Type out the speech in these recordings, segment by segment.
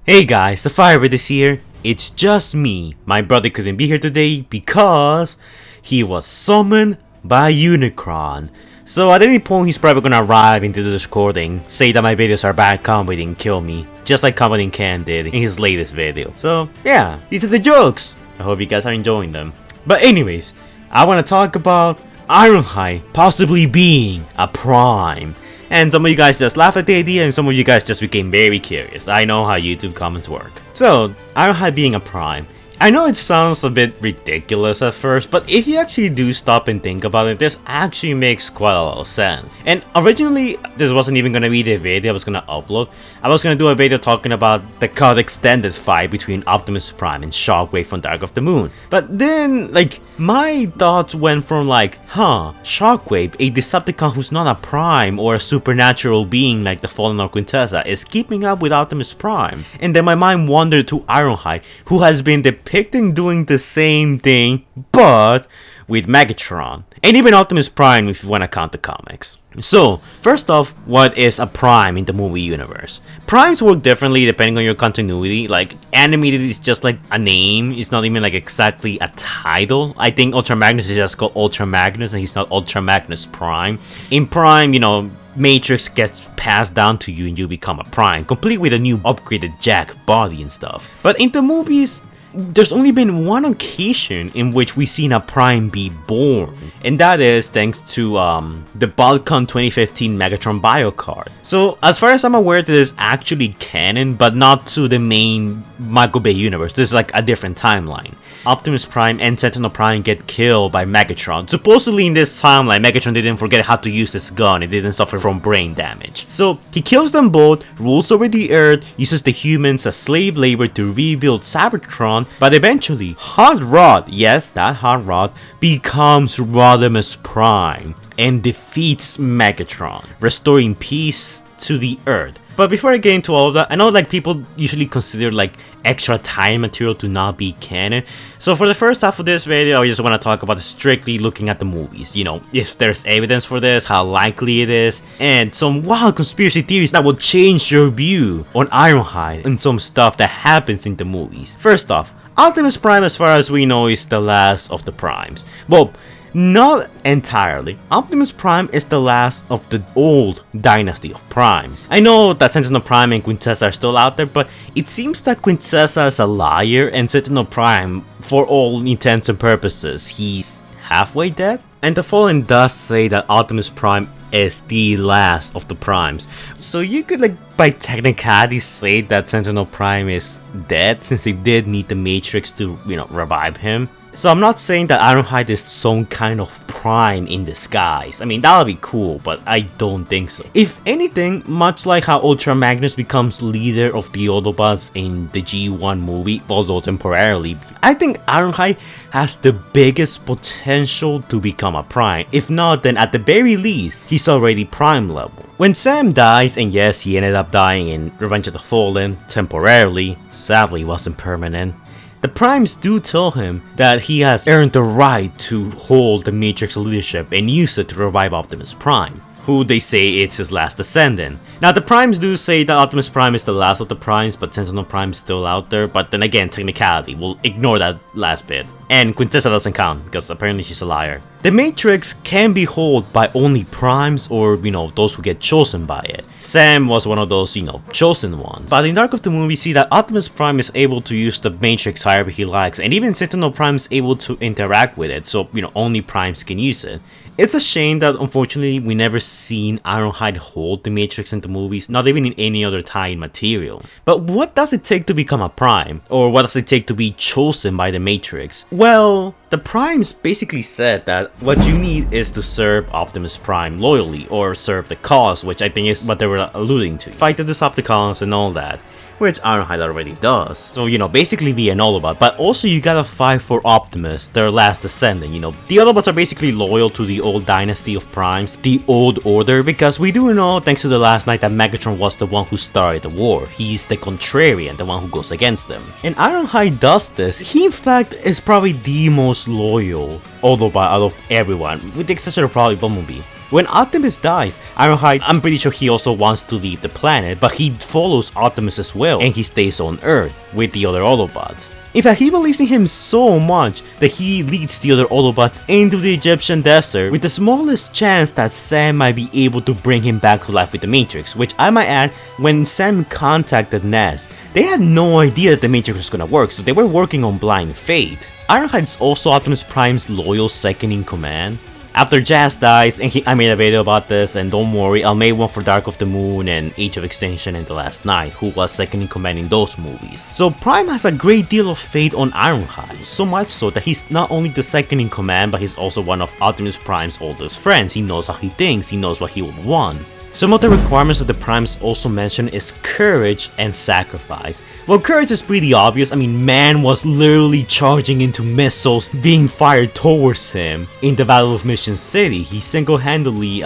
Hey guys, the Firebird is here. It's just me. My brother couldn't be here today because he was summoned by Unicron. So at any point he's probably gonna arrive into this recording, say that my videos are bad comedy and kill me, just like Comedy Can did in his latest video. So yeah, these are the jokes. I hope you guys are enjoying them. But anyways, I wanna talk about Ironhide possibly being a Prime. And some of you guys just laughed at the idea, and some of you guys just became very curious. I know how YouTube comments work. So, Ironhide being a Prime. I know it sounds a bit ridiculous at first, but if you actually do stop and think about it, this actually makes quite a lot of sense. And originally, this wasn't even gonna be the video I was gonna upload. I was gonna do a video talking about the cut extended fight between Optimus Prime and Shockwave from Dark of the Moon. But then, my thoughts went from Shockwave, a Decepticon who's not a Prime or a supernatural being like the Fallen or Quintessa, is keeping up with Optimus Prime. And then my mind wandered to Ironhide, who has been depicting doing the same thing, but with Megatron. And even Optimus Prime if you wanna count the comics. So, first off, what is a Prime in the movie universe? Primes work differently depending on your continuity. Like, animated is just like a name, it's not even like exactly a title. I think Ultra Magnus is just called Ultra Magnus and he's not Ultra Magnus Prime. In Prime, Matrix gets passed down to you and you become a Prime, complete with a new upgraded Jack body and stuff. But in the movies, there's only been one occasion in which we've seen a Prime be born, and that is thanks to the Balcon 2015 Megatron Bio card. So as far as I'm aware, this is actually canon, but not to the main Michael Bay universe. This is like a different timeline. Optimus Prime and Sentinel Prime get killed by Megatron. Supposedly in this timeline, Megatron didn't forget how to use his gun and didn't suffer from brain damage. So he kills them both, rules over the Earth, uses the humans as slave labor to rebuild Cybertron, but eventually, Hot Rod, yes, that Hot Rod, becomes Rodimus Prime and defeats Megatron, restoring peace to the Earth. But before I get into all of that, I know people usually consider extra time material to not be canon. So for the first half of this video, I just want to talk about strictly looking at the movies. If there's evidence for this, how likely it is, and some wild conspiracy theories that will change your view on Ironhide and some stuff that happens in the movies. First off, Optimus Prime, as far as we know, is the last of the Primes. Well, not entirely. Optimus Prime is the last of the old dynasty of Primes. I know that Sentinel Prime and Quintessa are still out there, but it seems that Quintessa is a liar and Sentinel Prime, for all intents and purposes, he's halfway dead. And the Fallen does say that Optimus Prime is the last of the Primes. So you could by technicality say that Sentinel Prime is dead, since they did need the Matrix to, revive him. So I'm not saying that Ironhide is some kind of Prime in disguise. I mean, that would be cool, but I don't think so. If anything, much like how Ultra Magnus becomes leader of the Autobots in the G1 movie, although temporarily, I think Ironhide has the biggest potential to become a Prime. If not, then at the very least, he's already Prime level. When Sam dies, and yes, he ended up dying in Revenge of the Fallen, temporarily, sadly wasn't permanent, the Primes do tell him that he has earned the right to hold the Matrix leadership and use it to revive Optimus Prime, who they say it's his last descendant. Now the Primes do say that Optimus Prime is the last of the Primes, but Sentinel Prime's still out there, but then again, technicality, we'll ignore that last bit. And Quintessa doesn't count, because apparently she's a liar. The Matrix can be held by only Primes or, those who get chosen by it. Sam was one of those, chosen ones. But in Dark of the Moon, we see that Optimus Prime is able to use the Matrix however he likes, and even Sentinel Prime is able to interact with it, so, only Primes can use it. It's a shame that unfortunately we never seen Ironhide hold the Matrix in the movies, not even in any other tie-in material. But what does it take to become a Prime? Or what does it take to be chosen by the Matrix? Well, the Primes basically said that what you need is to serve Optimus Prime loyally, or serve the cause, which I think is what they were alluding to. Fight the Decepticons and all that, which Ironhide already does. So, basically be an Autobot, but also you gotta fight for Optimus, their last descendant, The Autobots are basically loyal to the old dynasty of Primes, the old order, because we do know, thanks to the last night, that Megatron was the one who started the war. He's the contrarian, the one who goes against them. And Ironhide does this. He in fact is probably the most loyal Autobot out of everyone, with the exception of probably Bumblebee. When Optimus dies, Ironhide, I'm pretty sure he also wants to leave the planet, but he follows Optimus as well, and he stays on Earth with the other Autobots. In fact, he believes in him so much that he leads the other Autobots into the Egyptian desert with the smallest chance that Sam might be able to bring him back to life with the Matrix, which I might add, when Sam contacted Ness, they had no idea that the Matrix was gonna work, so they were working on blind faith. Ironhide is also Optimus Prime's loyal second-in-command. After Jazz dies, and I made a video about this, and don't worry, I'll make one for Dark of the Moon and Age of Extinction and The Last Night, who was second in command in those movies. So Prime has a great deal of faith on Ironhide, so much so that he's not only the second in command, but he's also one of Optimus Prime's oldest friends. He knows how he thinks, he knows what he would want. Some of the requirements that the Primes also mention is courage and sacrifice. Well, courage is pretty obvious. I mean, man was literally charging into missiles being fired towards him. In the Battle of Mission City, he single-handedly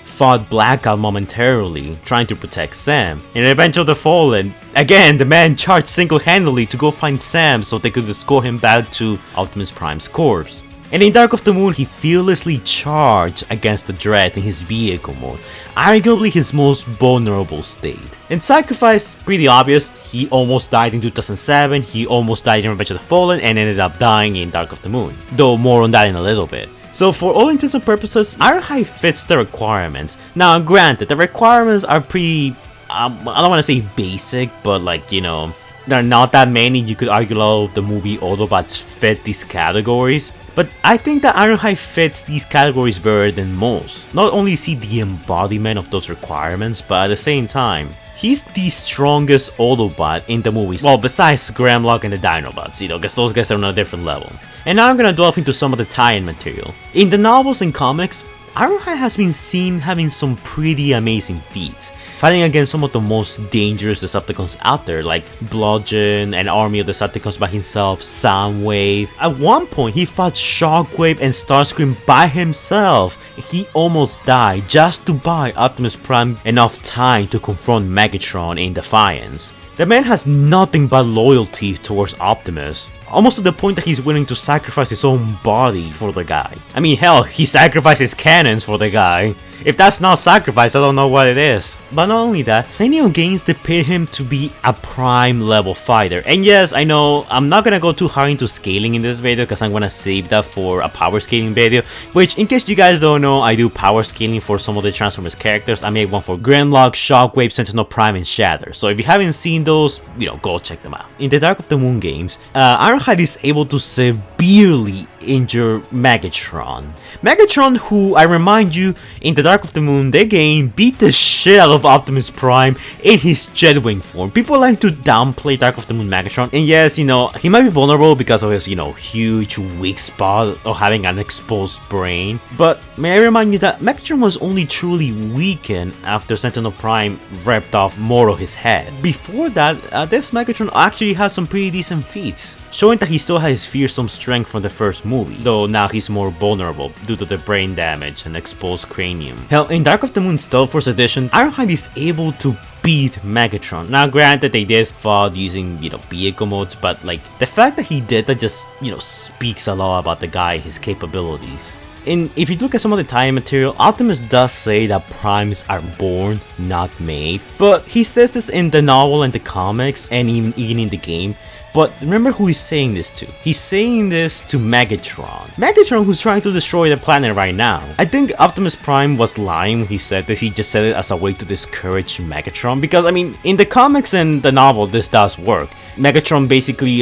fought Blackout momentarily, trying to protect Sam. In Revenge of the Fallen, again, the man charged single-handedly to go find Sam so they could escort him back to Optimus Prime's corpse. And in Dark of the Moon, he fearlessly charged against the Dread in his vehicle mode, arguably his most vulnerable state. In Sacrifice, pretty obvious, he almost died in 2007, he almost died in Revenge of the Fallen, and ended up dying in Dark of the Moon, though more on that in a little bit. So for all intents and purposes, Ironhide fits the requirements. Now granted, the requirements are pretty, I don't want to say basic, but like, you know, there are not that many. You could argue a lot of the movie Autobots fit these categories. But I think that Ironhide fits these categories better than most. Not only is he the embodiment of those requirements, but at the same time, he's the strongest Autobot in the movies. Well, besides Grimlock and the Dinobots, you know, because those guys are on a different level. And now I'm gonna delve into some of the tie-in material. In the novels and comics, Ironhide has been seen having some pretty amazing feats, fighting against some of the most dangerous Decepticons out there, like Bludgeon, an army of Decepticons by himself, Soundwave. At one point, he fought Shockwave and Starscream by himself. He almost died just to buy Optimus Prime enough time to confront Megatron in Defiance. The man has nothing but loyalty towards Optimus, almost to the point that he's willing to sacrifice his own body for the guy. I mean, hell, he sacrificed his cannons for the guy. If that's not sacrifice, I don't know what it is. But not only that, plenty of games depict him to be a prime level fighter. And yes, I know, I'm not gonna go too hard into scaling in this video because I'm gonna save that for a power scaling video. Which, in case you guys don't know, I do power scaling for some of the Transformers characters. I made one for Grimlock, Shockwave, Sentinel Prime, and Shatter. So if you haven't seen those, you know, go check them out. In the Dark of the Moon games, Ironhide is able to severely injure Megatron. Megatron, who, I remind you, in the Dark of the Moon, the game beat the shit out of Optimus Prime in his Jetwing form. People like to downplay Dark of the Moon Megatron, and yes, you know, he might be vulnerable because of his, you know, huge weak spot of having an exposed brain. But may I remind you that Megatron was only truly weakened after Sentinel Prime ripped off more of his head. Before that, this Megatron actually had some pretty decent feats, showing that he still has fearsome strength from the first movie, though now he's more vulnerable due to the brain damage and exposed cranium. Hell, in Dark of the Moon Stealth Force Edition, Ironhide is able to beat Megatron. Now granted, they did fight using, you know, vehicle modes, but like, the fact that he did that just, you know, speaks a lot about the guy, his capabilities. And if you look at some of the tie-in material, Optimus does say that Primes are born, not made. But he says this in the novel and the comics, and even in the game. But remember who he's saying this to. He's saying this to Megatron. Megatron, who's trying to destroy the planet right now. I think Optimus Prime was lying when he said this. He just said it as a way to discourage Megatron. Because, I mean, in the comics and the novel, this does work. Megatron basically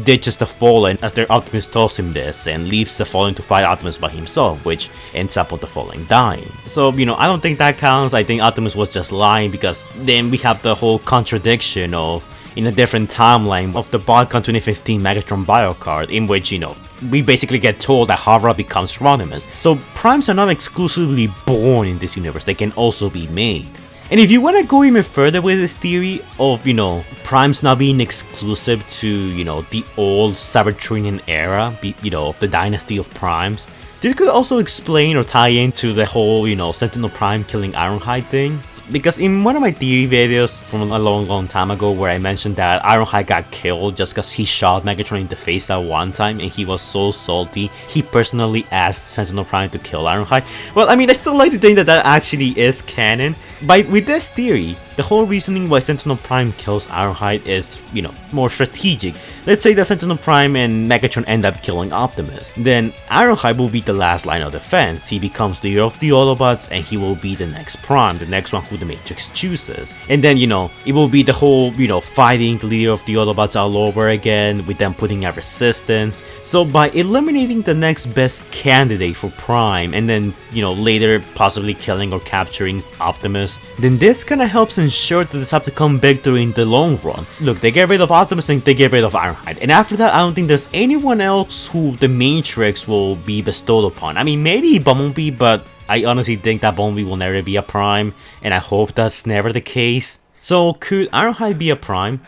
ditches the Fallen after Optimus tells him this and leaves the Fallen to fight Optimus by himself, which ends up with the Fallen dying. So, you know, I don't think that counts. I think Optimus was just lying because then we have the whole contradiction of, in a different timeline of the BotCon 2015 Megatron bio card, in which, you know, we basically get told that Havra becomes Rodimus. So Primes are not exclusively born in this universe, they can also be made. And if you want to go even further with this theory of, you know, Primes not being exclusive to, you know, the old Cybertronian era, you know, of the dynasty of Primes, this could also explain or tie into the whole, you know, Sentinel Prime killing Ironhide thing. because in one of my theory videos from a long time ago where I mentioned that Ironhide got killed just because he shot Megatron in the face that one time and he was so salty, he personally asked Sentinel Prime to kill Ironhide. Well, I mean, I still like to think that that actually is canon, but with this theory, the whole reasoning why Sentinel Prime kills Ironhide is, you know, more strategic. Let's say that Sentinel Prime and Megatron end up killing Optimus. Then Ironhide will be the last line of defense. He becomes the leader of the Autobots and he will be the next Prime, the next one who the Matrix chooses. And then, you know, it will be the whole, you know, fighting the leader of the Autobots all over again with them putting a resistance. So by eliminating the next best candidate for Prime and then, you know, later possibly killing or capturing Optimus, then this kinda helps ensure that the Decepticon victory in the long run. Look, they get rid of Optimus and they get rid of Ironhide, and after that I don't think there's anyone else who the Matrix will be bestowed upon. I mean, maybe Bumblebee, but I honestly think that Bumblebee will never be a Prime, and I hope that's never the case. So could Ironhide be a Prime?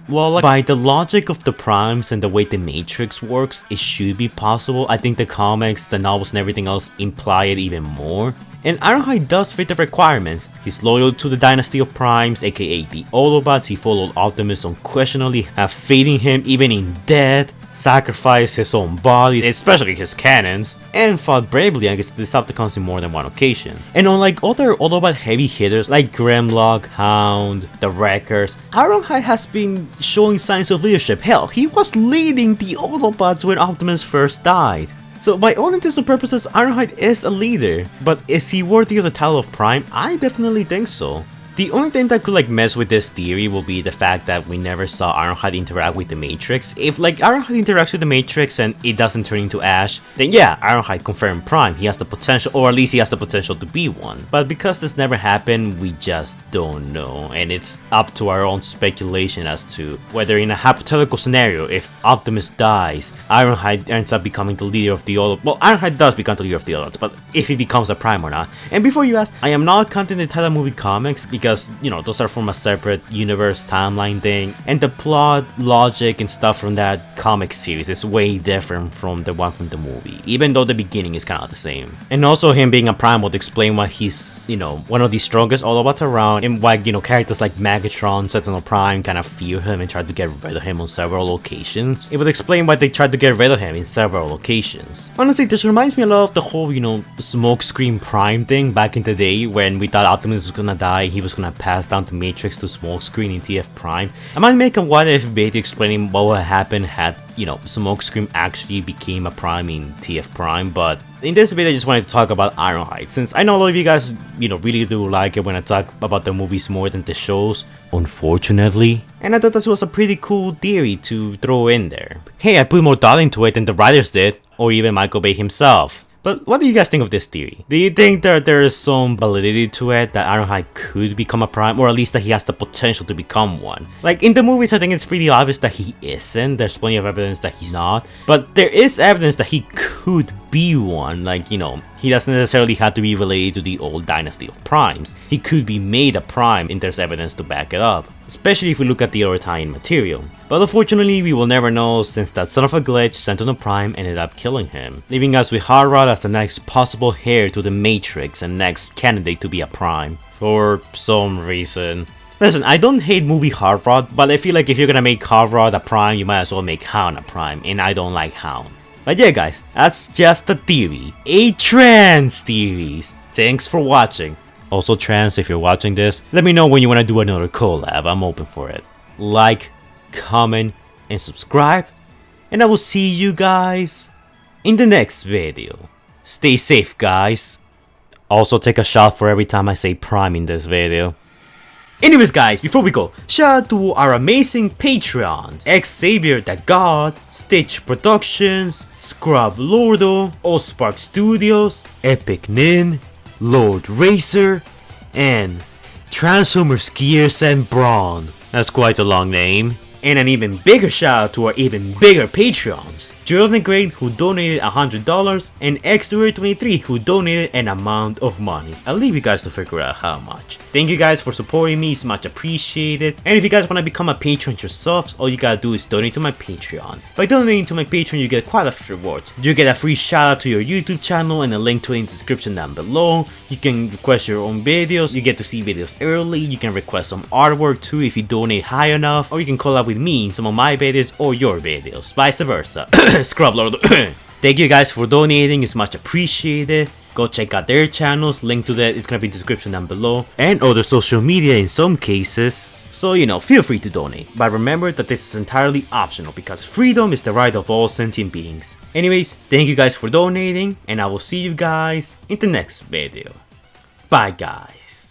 Well, like, by the logic of the Primes and the way the Matrix works, it should be possible. I think the comics, the novels and everything else imply it even more. And Ironhide does fit the requirements. He's loyal to the dynasty of Primes, aka the Autobots. He followed Optimus unquestionably, have faith in him even in death, sacrificed his own body, especially his cannons, and fought bravely against the Decepticons in more than one occasion. And unlike other Autobot heavy hitters like Grimlock, Hound, the Wreckers, Ironhide has been showing signs of leadership. Hell, he was leading the Autobots when Optimus first died. So by all intents and purposes, Ironhide is a leader, but is he worthy of the title of Prime? I definitely think so. The only thing that could like mess with this theory will be the fact that we never saw Ironhide interact with the Matrix. If like Ironhide interacts with the Matrix and it doesn't turn into Ash, then yeah, Ironhide confirmed Prime. He has the potential, or at least he has the potential to be one. But because this never happened, we just don't know, and it's up to our own speculation as to whether in a hypothetical scenario, if Optimus dies, Ironhide ends up becoming the leader of the Autobots. Well, Ironhide does become the leader of the Autobots, but if he becomes a Prime or not. And before you ask, I am not counting the Titan movie comics because, you know, those are from a separate universe timeline thing, and the plot, logic, and stuff from that comic series is way different from the one from the movie, even though the beginning is kind of the same. And also him being a Prime would explain why he's, you know, one of the strongest Autobots around, and why, you know, characters like Megatron, Sentinel Prime kind of fear him and try to get rid of him on several locations. It would explain why they tried to get rid of him in several locations. Honestly, this reminds me a lot of the whole, you know, Smokescreen Prime thing back in the day when we thought Optimus was gonna die, he was gonna pass down the Matrix to Smokescreen in TF Prime. I might make a what if video explaining what would happen had, you know, Smokescreen actually became a Prime in TF Prime, but in this video I just wanted to talk about Ironhide, since I know a lot of you guys, you know, really do like it when I talk about the movies more than the shows, unfortunately. And I thought this was a pretty cool theory to throw in there. Hey, I put more thought into it than the writers did, or even Michael Bay himself. But what do you guys think of this theory? Do you think that there is some validity to it, that Ironhide could become a Prime, or at least that he has the potential to become one? Like, in the movies I think it's pretty obvious that he isn't, there's plenty of evidence that he's not, but there is evidence that he could be one. Like, you know, he doesn't necessarily have to be related to the old dynasty of Primes. He could be made a Prime and there's evidence to back it up, especially if we look at the other tie-in material. But unfortunately, we will never know, since that son of a glitch, Sentinel Prime, ended up killing him, leaving us with Hot Rod as the next possible heir to the Matrix and next candidate to be a Prime, for some reason. Listen, I don't hate movie Hot Rod, but I feel like if you're gonna make Hot Rod a Prime, you might as well make Hound a Prime, and I don't like Hound. But yeah guys, that's just a theory. A trans theories. Thanks for watching. Also trans, if you're watching this, let me know when you want to do another collab, I'm open for it. Like, comment, and subscribe, and I will see you guys in the next video. Stay safe guys. Also take a shot for every time I say Prime in this video. Anyways guys, before we go, shout out to our amazing Patreons: Xavier the God, Stitch Productions, Scrub Lordo, Allspark Studios, Epic Nin, Lord Racer, and Transformers Gears and Brawn. That's quite a long name. And an even bigger shout out to our even bigger Patreons. Jordan Great, who donated $100, and X23 who donated an amount of money. I'll leave you guys to figure out how much. Thank you guys for supporting me, it's much appreciated. And if you guys want to become a patron yourselves, all you gotta do is donate to my Patreon. By donating to my Patreon, you get quite a few rewards. You get a free shout out to your YouTube channel and a link to it in the description down below. You can request your own videos, you get to see videos early, you can request some artwork too if you donate high enough, or you can collab with me in some of my videos or your videos, vice versa. Scrub Lord. Thank you guys for donating, it's much appreciated. Go check out their channels, link to that is gonna be in the description down below, and other social media in some cases. So feel free to donate, but remember that this is entirely optional because freedom is the right of all sentient beings. Anyways, thank you guys for donating, and I will see you guys in the next video. Bye guys.